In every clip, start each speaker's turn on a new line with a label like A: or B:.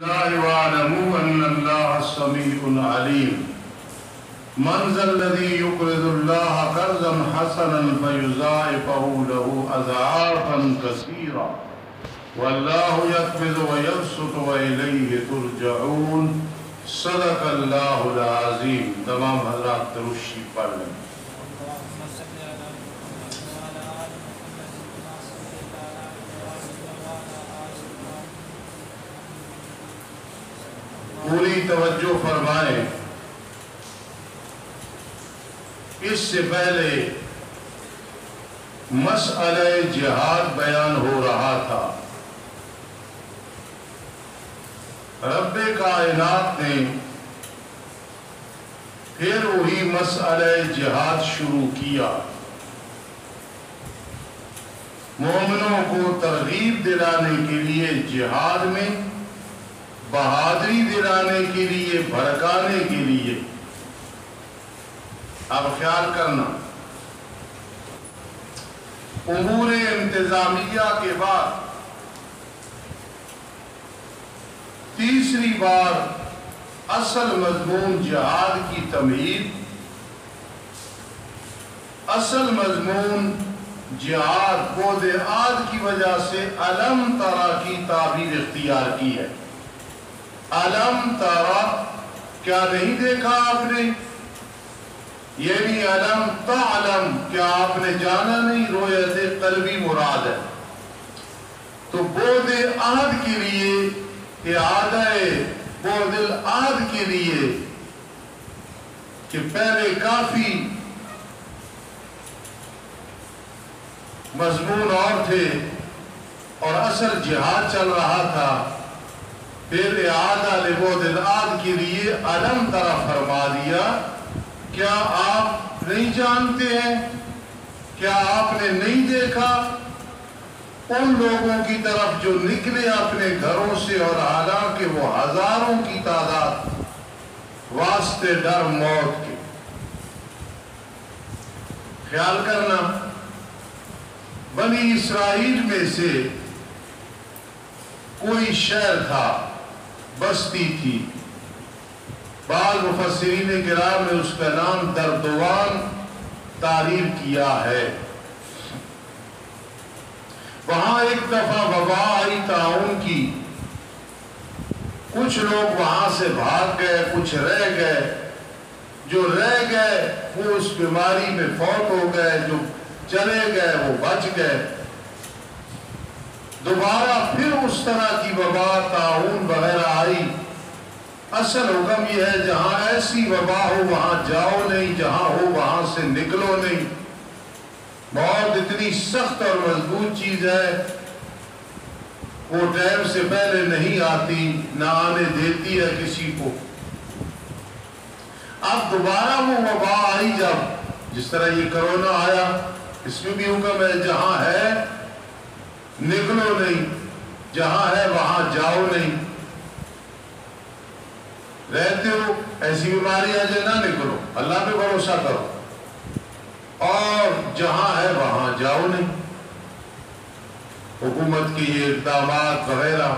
A: واعلموا ان اللہ سمیع علیم من ذا الذی یقرض اللہ قرضا حسنا فیضاعفہ له اضعافا کثیرا واللہ یقبض ویبسط والیہ ترجعون صدق اللہ العظیم۔ تمام حضرات درود شریف پڑھ لیں۔ پوری توجہ فرمائیں، اس سے پہلے مسئلہ جہاد بیان ہو رہا تھا۔ رب کائنات نے پھر وہی مسئلہ جہاد شروع کیا، مومنوں کو ترغیب دلانے کے لیے جہاد میں، بہادری دلانے کے لیے، بھڑکانے کے لیے۔ اب خیال کرنا، امور انتظامیہ کے بعد تیسری بار اصل مضمون جہاد کی تمہید، اصل مضمون جہاد بود عاد کی وجہ سے علم ترا کی تعبیر اختیار کی ہے۔ علم ترا، کیا نہیں دیکھا آپ نے؟ یعنی علم تعلم، کیا آپ نے جانا نہیں؟ رویت قلبی مراد ہے۔ تو بود عہد کے لیے، اعادہ بود العہد کے لیے، کہ پہلے کافی مضمون اور تھے اور اصل جہاد چل رہا تھا، پھر اعادہ لبود العہد کے لیے علم ترا فرما دیا۔ کیا آپ نہیں جانتے ہیں؟ کیا آپ نے نہیں دیکھا ان لوگوں کی طرف جو نکلے اپنے گھروں سے، اور حالانکہ وہ ہزاروں کی تعداد، واسطے ڈر موت کے؟ خیال کرنا، بنی اسرائیل میں سے کوئی شہر تھا، بستی تھی، بعض مفسرین کرام نے اس کا نام دردوان تعریف کیا ہے۔ وہاں ایک دفعہ وبا آئی طاعون کی، کچھ لوگ وہاں سے بھاگ گئے، کچھ رہ گئے، جو رہ گئے وہ اس بیماری میں فوت ہو گئے، جو چلے گئے وہ بچ گئے۔ دوبارہ پھر اس طرح کی وبا طاعون وغیرہ آئی۔ اصل حکم یہ ہے، جہاں ایسی وبا ہو وہاں جاؤ نہیں، جہاں ہو وہاں سے نکلو نہیں۔ موت اتنی سخت اور مضبوط چیز ہے، وہ ٹائم سے پہلے نہیں آتی، نہ آنے دیتی ہے کسی کو۔ اب دوبارہ وہ وبا آئی، جب جس طرح یہ کرونا آیا، اس میں بھی حکم ہے جہاں ہے نکلو نہیں، جہاں ہے وہاں جاؤ نہیں۔ رہتے ہو ایسی بیماری آ جائے، نہ نکلو، اللہ پہ بھروسہ کرو، اور جہاں ہے وہاں جاؤ نہیں۔ حکومت کے یہ اقدامات وغیرہ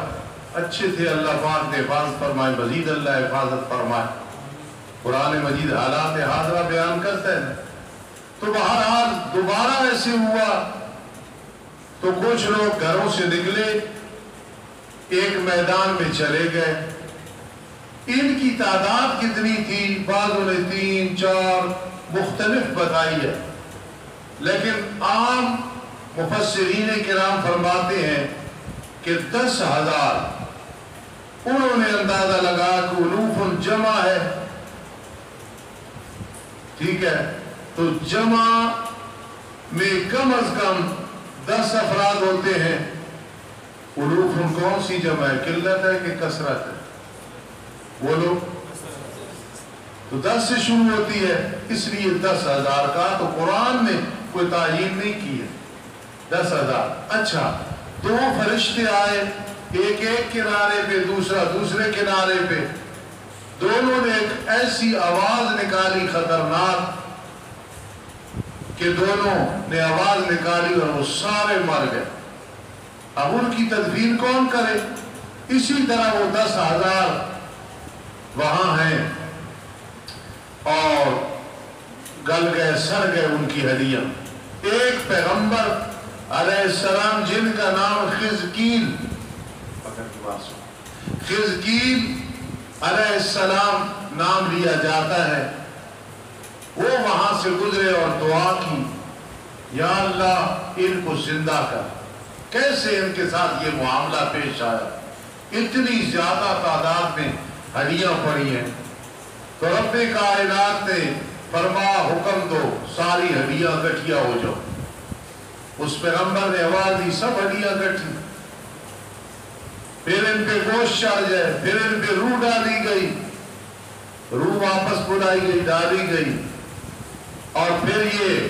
A: اچھے تھے، اللہ پاک نے حفاظت فرمائے، مزید اللہ حفاظت فرمائے۔ قرآن مجید حالات حاضرہ بیان کرتا ہے۔ تو بہرحال دوبارہ ایسے ہوا تو کچھ لوگ گھروں سے نکلے، ایک میدان میں چلے گئے۔ ان کی تعداد کتنی تھی؟ بعضوں نے 3 4 مختلف بتائی ہے، لیکن عام مفسرین کرام فرماتے ہیں کہ 10,000 انہوں نے اندازہ لگا کہ الوف جمع ہے، ٹھیک ہے؟ تو جمع میں کم از کم 10 افراد ہوتے ہیں۔ الوف کون سی جمع ہے؟ قلت ہے کہ کثرت ہے؟ بولو، تو 10 سے شروع ہوتی ہے، اس لیے 10,000 کا تو قرآن نے کوئی تعیین نہیں کی ہے، 10,000۔ اچھا، 2 فرشتے آئے، ایک کنارے پہ، دوسرا دوسرے کنارے پہ، دونوں نے ایک ایسی آواز نکالی خطرناک کہ دونوں نے آواز نکالی اور وہ سارے مر گئے۔ اب ان کی تدفین کون کرے؟ اسی طرح وہ 10,000 وہاں ہیں اور گل گئے سڑ گئے ان کی ہڈیاں. ایک پیغمبر علیہ السلام جن کا نام خزقیل علیہ السلام نام لیا جاتا ہے، وہ وہاں سے گزرے اور دعا کی، یا اللہ ان کو زندہ کر. کیسے ان کے ساتھ یہ معاملہ پیش آیا؟ اتنی زیادہ تعداد میں ہڈیاں پڑی ہیں. تو رب کائنات نے فرمایا حکم دو ساری ہڈیاں گٹھیا ہو جاؤ. اس پیغمبر نے آواز دی، سب ہڈیاں گٹھی. پھر ان پہ گوشت چڑھ جائے، پھر ان پہ روح ڈالی گئی، روح واپس بلائی گئی، ڈالی گئی. اور پھر یہ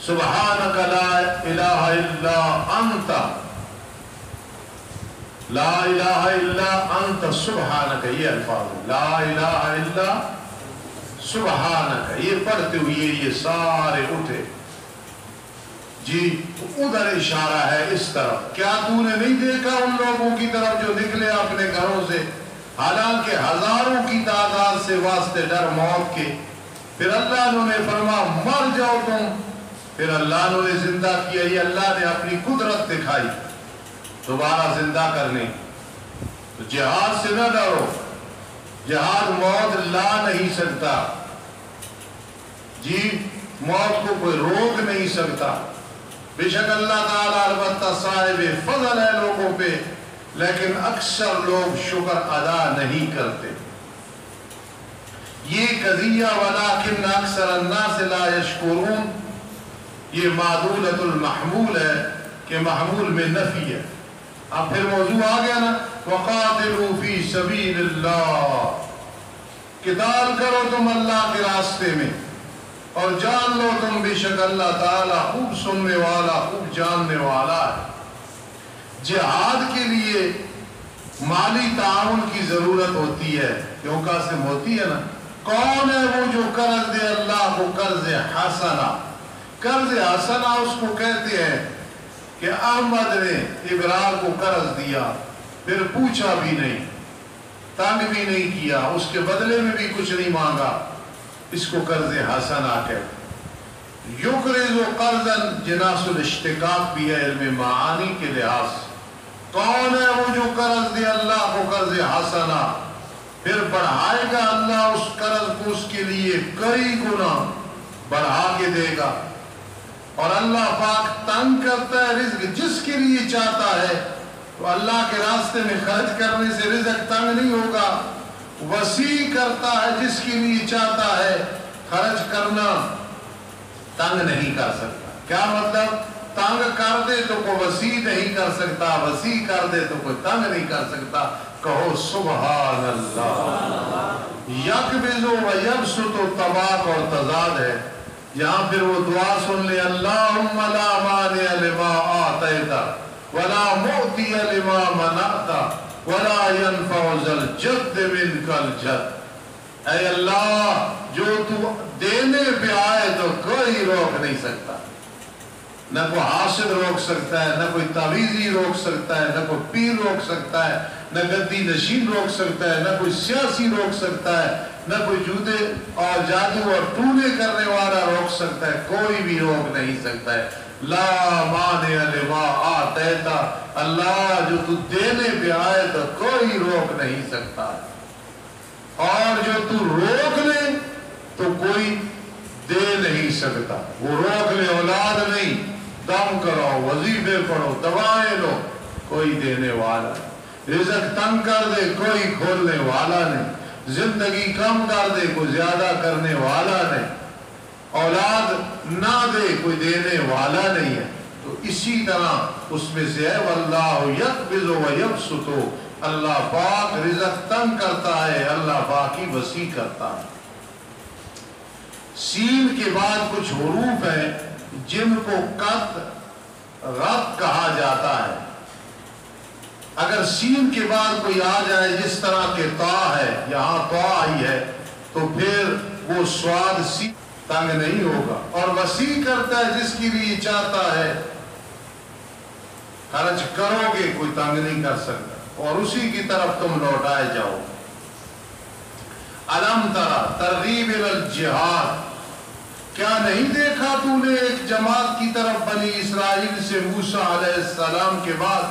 A: سبحانک لا الہ الا انت، لا الہ الا انت سبحانک، یہ الفاظ لا الہ الا سبحانک، یہ پڑھتے ہوئے یہ سارے اٹھے. جی ادھر اشارہ ہے اس طرف. کیا تو نے نہیں دیکھا ان لوگوں کی طرف جو نکلے اپنے گھروں سے، حالانکہ ہزاروں کی تعداد سے واسطے ڈر موت کے، پھر اللہ نے فرمایا مر جاؤ تم، پھر اللہ نے زندہ کیا. یہ اللہ نے اپنی قدرت دکھائی دوبارہ زندہ کرنے. تو جہاد سے نہ ڈرو، جہاد موت لا نہیں سکتا. جی موت کو کوئی روک نہیں سکتا. بے شک اللہ تعالیٰ البتہ صاحب فضل ہے لوگوں پہ، لیکن اکثر لوگ شکر ادا نہیں کرتے. یہ قضیہ ولیکن اکثر الناس لا یشکرون، یہ معدولۃ المحمول ہے کہ محمول میں نفی ہے. اب پھر موضوع آ گیا نا، وقاتلوا فی سبیل اللہ، قتال کرو تم اللہ کے راستے میں، اور جان لو تم بے شک اللہ تعالیٰ خوب سننے والا خوب جاننے والا ہے. جہاد کے لیے مالی تعاون کی ضرورت ہوتی ہے، کیوں قاسم ہوتی ہے نا. کون ہے وہ جو قرض دے اللہ کو قرض حسنہ؟ قرض حسنہ اس کو کہتے ہیں کہ احمد نے ابرار کو قرض دیا، پھر پوچھا بھی نہیں، تنگ بھی نہیں کیا، اس کے بدلے میں بھی کچھ نہیں مانگا، اس کو قرض حسنہ کہتے. یقرض قرضا جناس الاشتقاق بھی ہے علم معانی کے لحاظ سے. کون ہے وہ جو قرض دے اللہ کو قرض حسنہ، پھر بڑھائے گا اللہ اس قرض کو اس کے لیے کئی گنا بڑھا کے دے گا. اور اللہ پاک تنگ کرتا ہے رزق جس کے لیے چاہتا ہے. تو اللہ کے راستے میں خرچ کرنے سے رزق تنگ نہیں ہوگا. وسیع کرتا ہے جس کے لیے چاہتا ہے، خرچ کرنا تنگ نہیں کر سکتا. کیا مطلب؟ تنگ کر دے تو کوئی وسیع نہیں کر سکتا، وسیع کر دے تو کوئی تنگ نہیں کر سکتا. کہو سبحان اللہ. یقبض و یبسط و طباق اور تضاد ہے. یہاں پھر وہ دعا سن لے، اللہم لا مانع لما آتیت ولا معطی لما منعت ولا ينفع ذا الجد منک الجد. اے اللہ جو تو دینے پہ آئے تو کوئی روک نہیں سکتا. نہ کوئی حاسد روک سکتا ہے، نہ کوئی تعویذی روک سکتا ہے، نہ کوئی پیر روک سکتا ہے، نہ گدی نشین روک سکتا ہے، نہ کوئی سیاسی روک سکتا ہے، نہ کوئی جودے اور جادو اور ٹونے کرنے والا روک سکتا ہے. کوئی بھی روک نہیں سکتا ہے. لا مانع لما آتیت، اللہ جو تو دینے پہ آئے تو کوئی روک نہیں سکتا. اور جو تو روک لے تو کوئی دے نہیں سکتا. وہ روک لے اولاد نہیں، دم کرو، وظیفے پڑھو، دوائیں لو، کوئی دینے والا نہیں. رزق تنگ کر دے کوئی کھولنے والا نہیں. زندگی کم کر دے کوئی زیادہ کرنے والا نہیں. اولاد نہ دے کوئی دینے والا نہیں ہے. تو اسی طرح اس میں سے ہے واللہ یقبض و یبسط، اللہ پاک رزق تنگ کرتا ہے، اللہ پاک ہی وسیع کرتا ہے. سین کے بعد کچھ حروف ہیں جن کو قط غط کہا جاتا ہے. اگر سین کے بعد کوئی آ جائے جس طرح کے تا ہے، یہاں تا آئی ہے، تو پھر وہ سواد سی تنگ نہیں ہوگا. اور وسیع کرتا ہے جس کے لیے چاہتا ہے. خرچ کرو گے کوئی تنگ نہیں کر سکتا. اور اسی کی طرف تم لوٹائے جاؤ۔ الم ترى ترغیب الی الجہاد، کیا نہیں دیکھا تو نے ایک جماعت کی طرف بنی اسرائیل سے موسیٰ علیہ السلام کے بعد،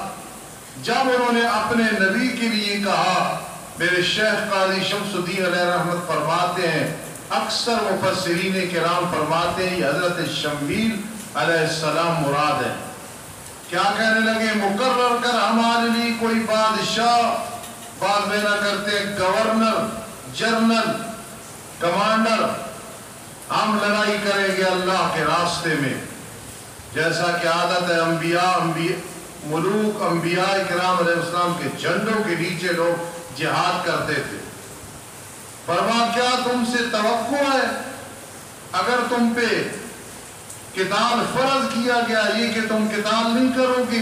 A: جب انہوں نے اپنے نبی کے لیے کہا، میرے شیخ قاضی شمس الدین علیہ رحمت فرماتے ہیں، اکثر مفسرین کرام فرماتے ہیں یہ حضرت شمویل علیہ السلام مراد ہے۔ کیا کہنے لگے؟ مقرر کر ہمارے لیے کوئی بادشاہ، بعد میں نہ کرتے گورنر، جنرل، کمانڈر، ہم لڑائی کریں گے اللہ کے راستے میں، جیسا کہ عادت ہے انبیاء ملوک انبیاء کرام علیہ السلام کے جھنڈوں کے نیچے لوگ جہاد کرتے تھے۔ فرما کیا تم سے توقع ہے اگر تم پہ قتال فرض کیا گیا یہ کہ تم قتال نہیں کرو گے،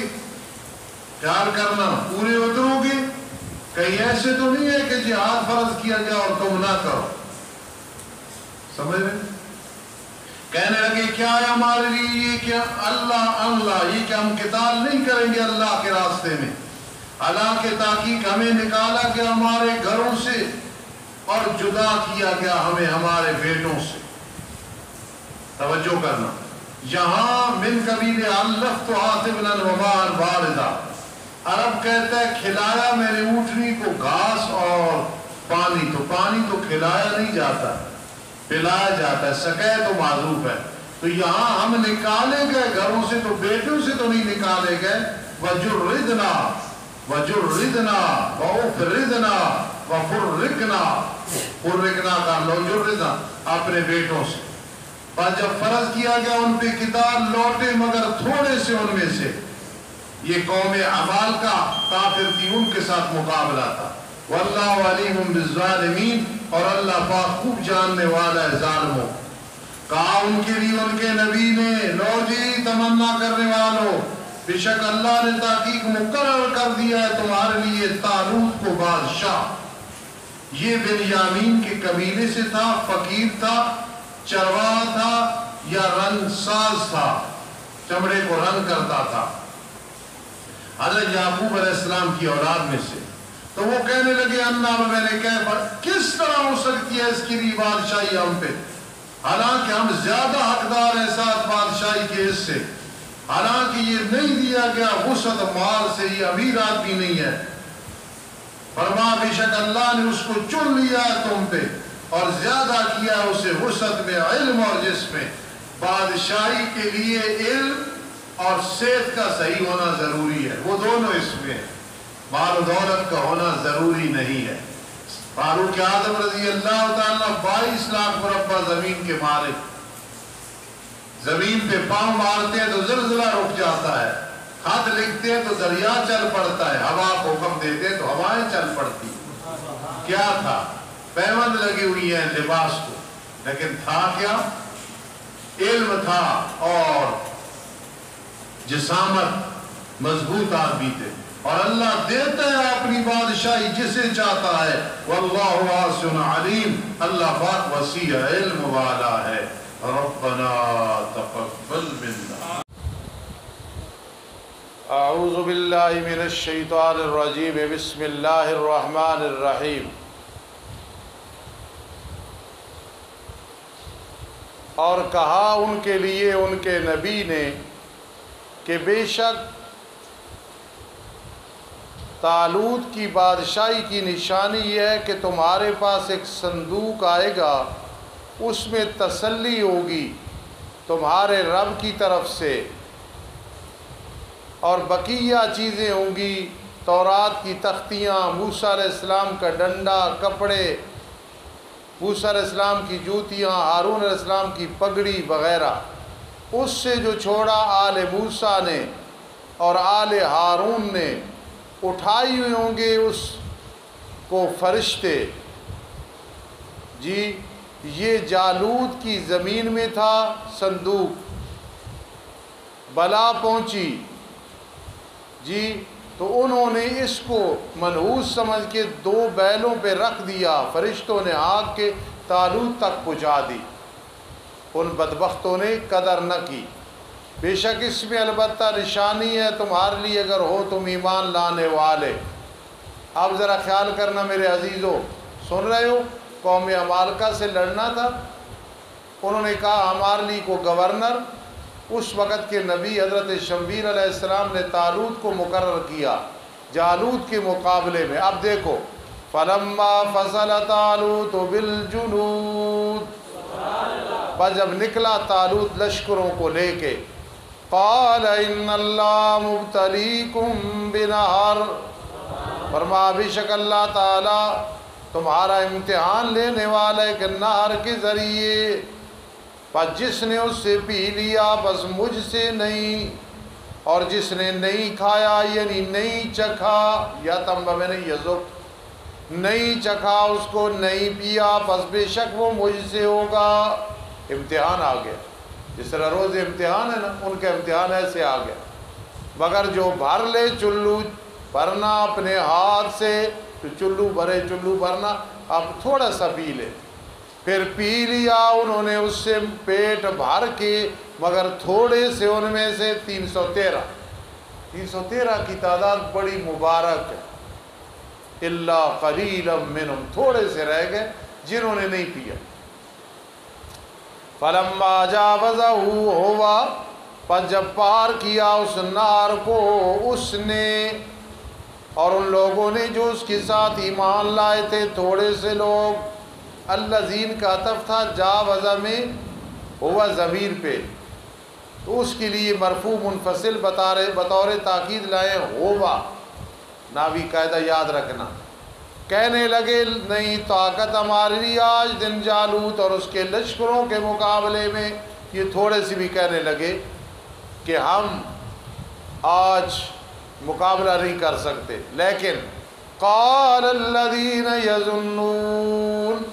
A: خیال کرنا پورے اترو گے؟ کہیں ایسے تو نہیں ہے کہ جہاد فرض کیا گیا اور تم نہ کرو؟ سمجھ رہے؟ کہنے لگے کیا ہے ہمارے لیے یہ کہ اللہ یہ کہ ہم قتال نہیں کریں گے اللہ کے راستے میں، اللہ کے تحقیق ہمیں نکالا گیا ہمارے گھروں سے اور جدا کیا گیا ہمیں ہمارے بیٹوں سے۔ توجہ کرنا، یہاں من قبیل علفت عاطبنا وماء باردا، عرب کہتا ہے کھلایا میں نے اونٹنی کو گھاس اور پانی، تو پانی تو کھلایا نہیں جاتا، پلایا جاتا ہے، سقے تو معذوف ہے۔ تو یہاں ہم نکالے گئے گھروں سے، تو بیٹوں سے تو نہیں نکالے گئے۔ وجردنا وجردنا وافردنا وفرقنا، فرقنا کا لو جردنا اپنے بیٹوں سے، پر جب فرض کیا گیا ان پہ قتال لوٹے مگر تھوڑے سے ان میں سے۔ یہ قوم عمال کا کافر تھی، ان کے ساتھ مقابلہ تھا۔ واللہ علیم بالظالمین، اور اللہ پاک خوب جاننے والا ہے ظالموں۔ کہا ان کے لیے ان کے نبی نے، لو جی تمنا کرنے والوں، بے شک اللہ نے تحقیق مقرر کر دیا ہے تمہارے لیے طالوت کو بادشاہ۔ یہ بنیامین کے قبیلے سے تھا، فقیر تھا، چرواہا تھا یا رنگ ساز تھا، چمڑے کو رنگ کرتا تھا، حضرت یعقوب علیہ السلام کی اولاد میں سے۔ تو وہ کہنے لگے اللہ میں نے کہا کس طرح ہو سکتی ہے اس کی بھی بادشاہی ہم پہ، حالانکہ ہم زیادہ حقدار ہیں ساتھ بادشاہی کے اس سے، حالانکہ یہ نہیں دیا گیا وسعت مال سے، یہ امیر آدمی نہیں ہے۔ فرما بے شک اللہ نے اس کو چن لیا ہے تم پہ اور زیادہ کیا ہے اسے وسعت میں، علم اور جسم میں۔ بادشاہی کے لیے علم اور صحت کا صحیح ہونا ضروری ہے، وہ دونوں اس میں ہیں، مال و دولت کا ہونا ضروری نہیں ہے۔ فاروق اعظم رضی اللہ تعالیٰ 22 لاکھ مربع زمین کے مالک، زمین پہ پاؤں مارتے ہیں تو زلزلہ رک جاتا ہے، خط لکھتے ہیں تو دریا چل پڑتا ہے، ہوا کو حکم دیتے ہیں تو ہوائیں چل پڑتی۔ کیا تھا؟ پیوند لگی ہوئی ہیں لباس کو، لیکن تھا کیا؟ علم تھا اور جسامت، مضبوط آدمی تھے، اور اللہ دیتا ہے اپنی بادشاہی جسے چاہتا ہے۔ واللہ واسع علیم، اللہ پاک وسیع علم والا ہے۔ ربنا تقبل منا۔ اعوذ باللہ من الشیطان الرجیم، بسم اللہ الرحمن الرحیم۔ اور کہا ان کے لیے ان کے نبی نے کہ بے شک طالوت کی بادشاہی کی نشانی یہ ہے کہ تمہارے پاس ایک صندوق آئے گا، اس میں تسلی ہوگی تمہارے رب کی طرف سے، اور بقیہ چیزیں ہوں گی، تورات کی تختیاں، موسیٰ علیہ السلام کا ڈنڈا، کپڑے، موسیٰ علیہ السلام کی جوتیاں، ہارون علیہ السلام کی پگڑی وغیرہ۔ اس سے جو چھوڑا آل موسیٰ نے اور آل ہارون نے، اٹھائی ہوئے ہوں گے اس کو فرشتے۔ جی یہ جالوت کی زمین میں تھا صندوق، بلا پہنچی جی تو انہوں نے اس کو منحوس سمجھ کے 2 بیلوں پہ رکھ دیا، فرشتوں نے آگ کے طالوت تک پہنچا دی، ان بدبختوں نے قدر نہ کی۔ بے شک اس میں البتہ نشانی ہے تمہارے لیے اگر ہو تم ایمان لانے والے۔
B: اب ذرا خیال کرنا میرے عزیزو، سن رہے ہو، قوم عمالقہ سے لڑنا تھا، انہوں نے کہا ہمارے لیے کو گورنر، اس وقت کے نبی حضرت شمبیر علیہ السلام نے طالوت کو مقرر کیا جالوت کے مقابلے میں۔ اب دیکھو، فَلَمَّا فَصَلَ طَالُوتُ بِالْجُنُودِ، پر جب نکلا طالوت لشکروں کو لے کے، قَالَ إِنَّ اللَّهَ مُبْتَلِيكُمْ بِنَهَرٍ، فرمایا بے شک اللہ تعالیٰ تمہارا امتحان لینے والا ایک نہر کے ذریعے، پر جس نے اس سے پی لیا بس مجھ سے نہیں، اور جس نے نہیں کھایا یعنی نہیں چکھا، یا تمبہ میں نے یزک نہیں چکھا اس کو نہیں پیا بس بے شک وہ مجھ سے ہوگا۔ امتحان آ گیا، جس طرح روز امتحان ہے نا، ان کا امتحان ایسے آ گیا، مگر جو بھر لے چلو بھرنا اپنے ہاتھ سے، تو چلو بھرے چلو بھرنا، اب تھوڑا سا پی لے، پھر پی لیا انہوں نے اس سے پیٹ بھر کے، مگر تھوڑے سے ان میں سے 313 کی تعداد بڑی مبارک ہے، الا قلیلا منہم، تھوڑے سے رہ گئے جنہوں نے نہیں پیا۔ فلما جاوزہ ہوا، پر جب پار کیا اس نہر کو اس نے اور ان لوگوں نے جو اس کے ساتھ ایمان لائے تھے، تھوڑے سے لوگ، الذین کا عطف تھا جاوزہ میں ہوا ضمیر پہ، تو اس کے لیے مرفوع منفصل بطور تاکید لائے ہوا، ناوی قاعدہ یاد رکھنا۔ کہنے لگے نہیں طاقت ہمارے لیے آج دن جالوت اور اس کے لشکروں کے مقابلے میں، یہ تھوڑے سے بھی کہنے لگے کہ ہم آج مقابلہ نہیں کر سکتے، لیکن قال الذین یظنون،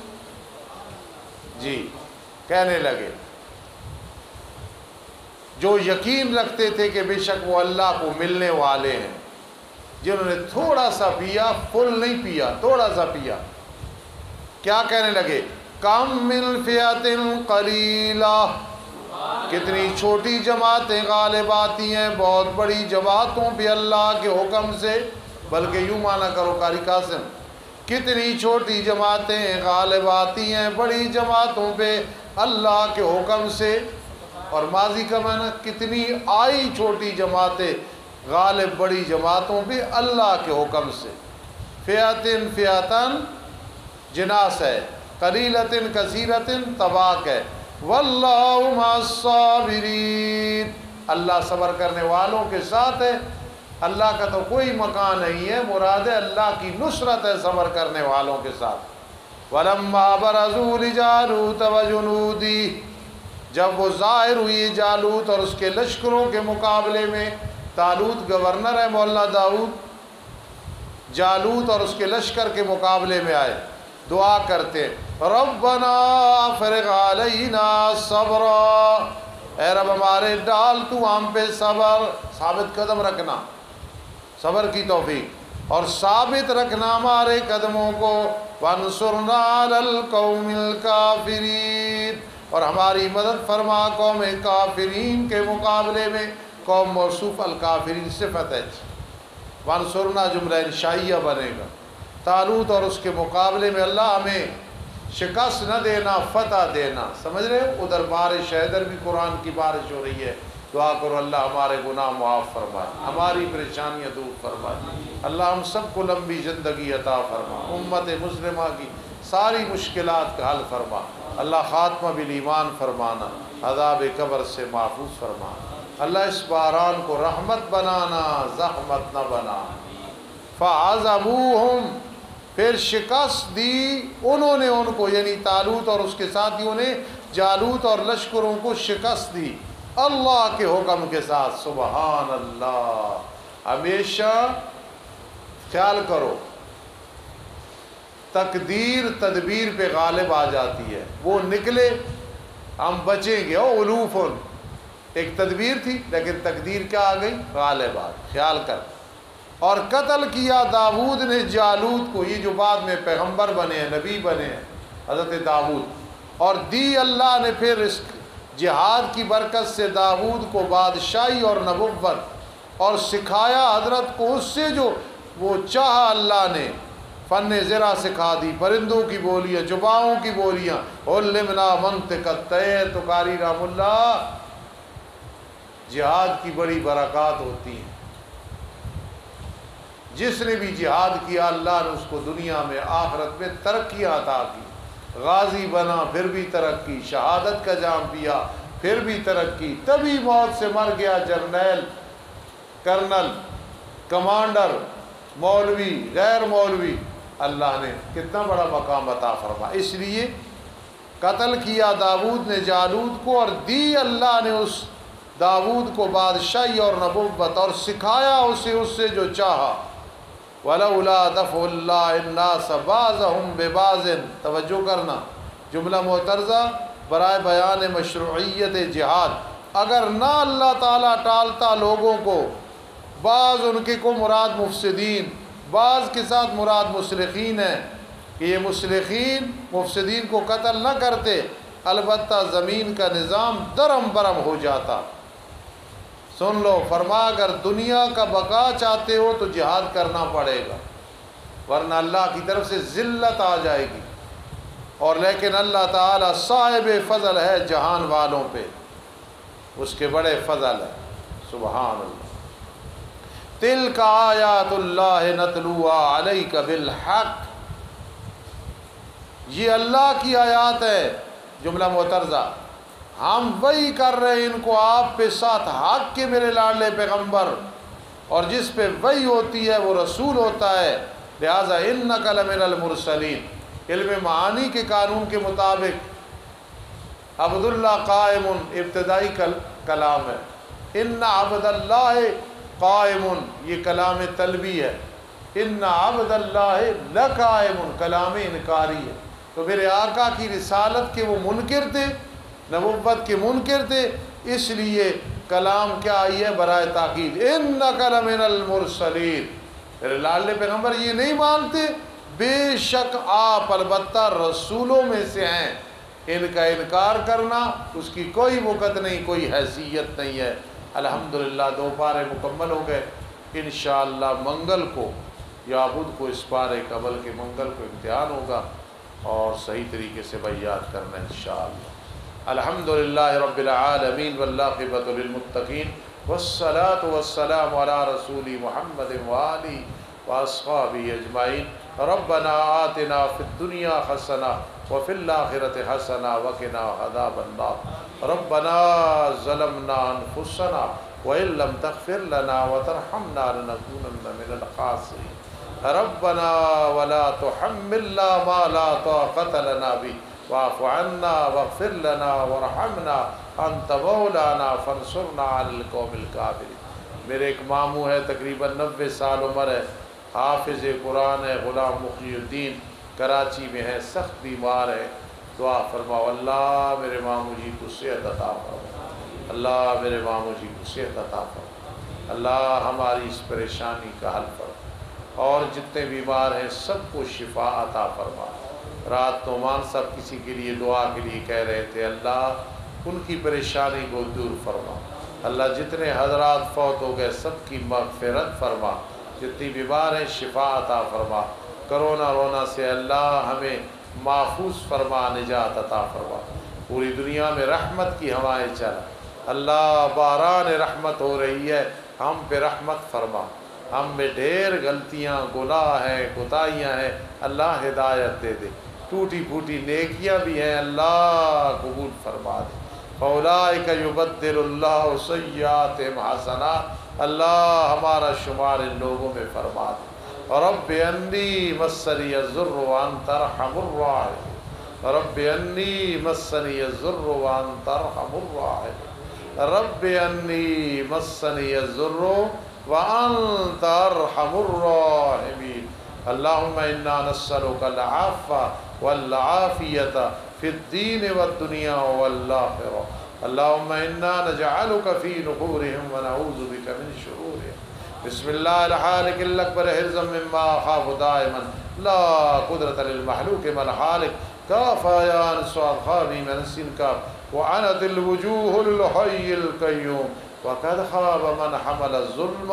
B: جی کہنے لگے جو یقین رکھتے تھے کہ بے شک وہ اللہ کو ملنے والے ہیں، جنہوں نے تھوڑا سا پیا، فل نہیں پیا، تھوڑا سا پیا، کیا کہنے لگے؟ کم من فئۃ قلیلہ، کتنی چھوٹی جماعتیں غالب آتی ہیں بہت بڑی جماعتوں پہ اللہ کے حکم سے، بلکہ یوں مانا کرو قاری قاسم، کتنی چھوٹی جماعتیں غالب آتی ہیں بڑی جماعتوں پہ اللہ کے حکم سے، اور ماضی کا معنی کتنی آئی چھوٹی جماعتیں غالب بڑی جماعتوں پہ اللہ کے حکم سے۔ فئتن فئتن جناس ہے، قلیلتن کثیرتن طباق ہے، واللہ مع الصابرین، اللہ صبر کرنے والوں کے ساتھ ہے۔ اللہ کا تو کوئی مکان نہیں ہے، مراد ہے اللہ کی نصرت ہے صبر کرنے والوں کے ساتھ۔ وَلَمَّا بَرَزُوا لِجَالُوتَ وَجُنُودِهِ، جب وہ ظاہر ہوئی جالوت اور اس کے لشکروں کے مقابلے میں، طالوت گورنر ہے مولا داؤد، جالوت اور اس کے لشکر کے مقابلے میں آئے، دعا کرتے ربنا افرغ علینا صبرا، اے رب ہمارے ڈال تو ہم پہ صبر، ثابت قدم رکھنا، صبر کی توفیق، اور ثابت رکھنا ہمارے قدموں کو، وانصرنا علی القوم الکافرین، اور ہماری مدد فرما قوم کافرین کے مقابلے میں۔ قوم موصوف، الکافرین صفت ہے، وانصرنا جملہ انشائیہ بنے گا۔ طالوت اور اس کے مقابلے میں اللہ ہمیں شکست نہ دینا، فتح دینا، سمجھ رہے ہو؟ ادھر بارش ہے، ادھر بھی قرآن کی بارش ہو رہی ہے، دعا کرو اللہ ہمارے گناہ معاف فرمائے، ہماری پریشانیاں دور فرمائے، اللہ ہم سب کو لمبی زندگی عطا فرما، امت مسلمہ کی ساری مشکلات کا حل فرما، اللہ خاتمہ بالایمان فرمانا، عذاب قبر سے محفوظ فرمانا، اللہ اس باران کو رحمت بنانا، زحمت نہ بنا۔ فَعَزَمُوهُمْ، پھر شکست دی انہوں نے ان کو، یعنی طالوت اور اس کے ساتھیوں نے جالوت اور لشکروں کو شکست دی اللہ کے حکم کے ساتھ۔ سبحان اللہ، ہمیشہ خیال کرو تقدیر تدبیر پہ غالب آ جاتی ہے، وہ نکلے ہم بچیں گے، علوفن، ایک تدبیر تھی لیکن تقدیر کیا آ گئی؟ غالب آ گئی، خیال کر۔ اور قتل کیا داؤد نے جالوت کو، یہ جو بعد میں پیغمبر بنے ہیں، نبی بنے ہیں حضرت داؤد، اور دی اللہ نے پھر اس جہاد کی برکت سے داؤد کو بادشاہی اور نبوت، اور سکھایا حضرت کو اس سے جو وہ چاہا اللہ نے فن زرا سکھا دی، پرندوں کی بولیاں، جباؤں کی بولیاں، علمنا منطق الطیر۔ تو قاری رحم اللہ، جہاد کی بڑی برکات ہوتی ہیں، جس نے بھی جہاد کیا اللہ نے اس کو دنیا میں آخرت میں ترقیاں عطا کی، غازی بنا پھر بھی ترقی، شہادت کا جام پیا پھر بھی ترقی، تبھی موت سے مر گیا جرنیل، کرنل، کمانڈر، مولوی، غیر مولوی، اللہ نے کتنا بڑا مقام عطا فرما۔ اس لیے قتل کیا داؤد نے جالوت کو، اور دی اللہ نے اس داؤد کو بادشاہی اور نبوت، اور سکھایا اسے اس سے جو چاہا۔ وَلَوْلَا دَفْعُ اللَّهِ النَّاسَ بَعْضَهُمْ بِبَعْضٍ، توجہ کرنا، جملہ معترضہ برائے بیان مشروعیت جہاد، اگر نہ اللہ تعالیٰ ٹالتا لوگوں کو، بعض ان کے کو مراد مفسدین، بعض کے ساتھ مراد مصلحین ہیں، کہ یہ مصلحین مفسدین کو قتل نہ کرتے، البتہ زمین کا نظام درم برم ہو جاتا۔ سن لو، فرما اگر دنیا کا بقا چاہتے ہو تو جہاد کرنا پڑے گا، ورنہ اللہ کی طرف سے ذلت آ جائے گی۔ اور لیکن اللہ تعالیٰ صاحب فضل ہے جہان والوں پہ، اس کے بڑے فضل ہے، سبحان اللہ۔ تلک آیات اللہ نتلوہا علیک بالحق، یہ اللہ کی آیات ہے، جملہ معترضہ، ہم وہی کر رہے ہیں ان کو آپ پہ ساتھ حق کے میرے لاڈلے پیغمبر، اور جس پہ وہی ہوتی ہے وہ رسول ہوتا ہے، لہٰذا انک لمن المرسلین۔ علم معانی کے قانون کے مطابق عبداللہ قائم ابتدائی کلام ہے، ان عبد اللہ قائم یہ کلام طلبی ہے، ان عبد اللہ لقائم کلام انکاری ہے۔ تو میرے آقا کی رسالت کے وہ منکر تھے، نبوت کے منکر تھے، اس لیے کلام کیا آئی ہے برائے تاکید، انک لمن المرسلین، میرے لاڈلے پیغمبر یہ نہیں مانتے، بے شک آپ البتہ رسولوں میں سے ہیں، ان کا انکار کرنا اس کی کوئی وقت نہیں، کوئی حیثیت نہیں ہے۔ الحمدللہ 2 پارے مکمل ہو گئے، انشاءاللہ منگل کو یا بدھ کو اس پارے کا، بلکہ منگل کو امتحان ہوگا، اور صحیح طریقے سے بیات کرنا انشاءاللہ۔ الحمدللہ رب العالمین والعاقبۃ للمتقین، والصلاة والسلام علی رسول محمد وآلہ واصحابہ اجمعین۔ ربنا آتنا فی الدنیا حسنہ وفی الآخرۃ حسنہ وقنا عذاب النار۔ ربنا ظلمنا انفسنا وإن لم تغفر لنا وترحمنا لنكونن من الخاسرین۔ ربنا ولا تحملنا ما لا طاقة لنا به واعف عنا واغفر لنا وارحمنا انت مولانا فانصرنا علی القوم الکافرین۔ میرے ایک ماموں ہے، تقریباً 90 سال عمر ہے، حافظ قرآن ہے، غلام مقی الدین، کراچی میں ہے، سخت بیمار ہے، دعا فرماؤ اللہ میرے ماموں جی کو صحت عطا فرما، اللہ میرے ماموں جی کو صحت عطا فرما، اللہ ہماری اس پریشانی کا حل فرما، اور جتنے بیمار ہیں سب کو شفا عطا فرما۔ رات نعمان صاحب کسی کے لیے دعا کے لیے کہہ رہے تھے، اللہ ان کی پریشانی کو دور فرما، اللہ جتنے حضرات فوت ہو گئے سب کی مغفرت فرما، جتنی بیمار ہیں شفا عطا فرما، کرونا رونا سے اللہ ہمیں محفوظ فرما، نجات عطا فرما، پوری دنیا میں رحمت کی ہوائیں چل، اللہ باران رحمت ہو رہی ہے، ہم پہ رحمت فرما، ہم میں ڈھیر غلطیاں گناہ ہیں کوتاہیاں ہیں، اللہ ہدایت دے دے، ٹوٹی پھوٹی نیکیاں بھی ہیں اللہ قبول فرما دے۔ فَأُولَٰئِكَ يُبَدِّلُ اللَّهُ سَيِّئَاتِهِمْ حَسَنَاتٍ، اللہ ہمارا شمار ان لوگوں میں فرما دے۔ رب انی مسنی الضر وانت ارحم الراحمین، رب انی مسنی الضر وانت ارحم الراحمین، رب انی مسنی الضر وانت ارحم الراحمین۔ اللہم انا نسألک العفو والعافیۃ فی الدین والدنیا والآخرہ، اللہم انا نجعلک فی نحورہم ونعوذ بک من شرورہم۔ بسم اللہ الحالق الاکبر حرزا مما اخاف دائما، لا قدرت للمحلوق من حالق، کاف آیان سعاد خابی من سنکاف، وعنت الوجوہ للحی القیوم، وقد خاب من حمل الظلم،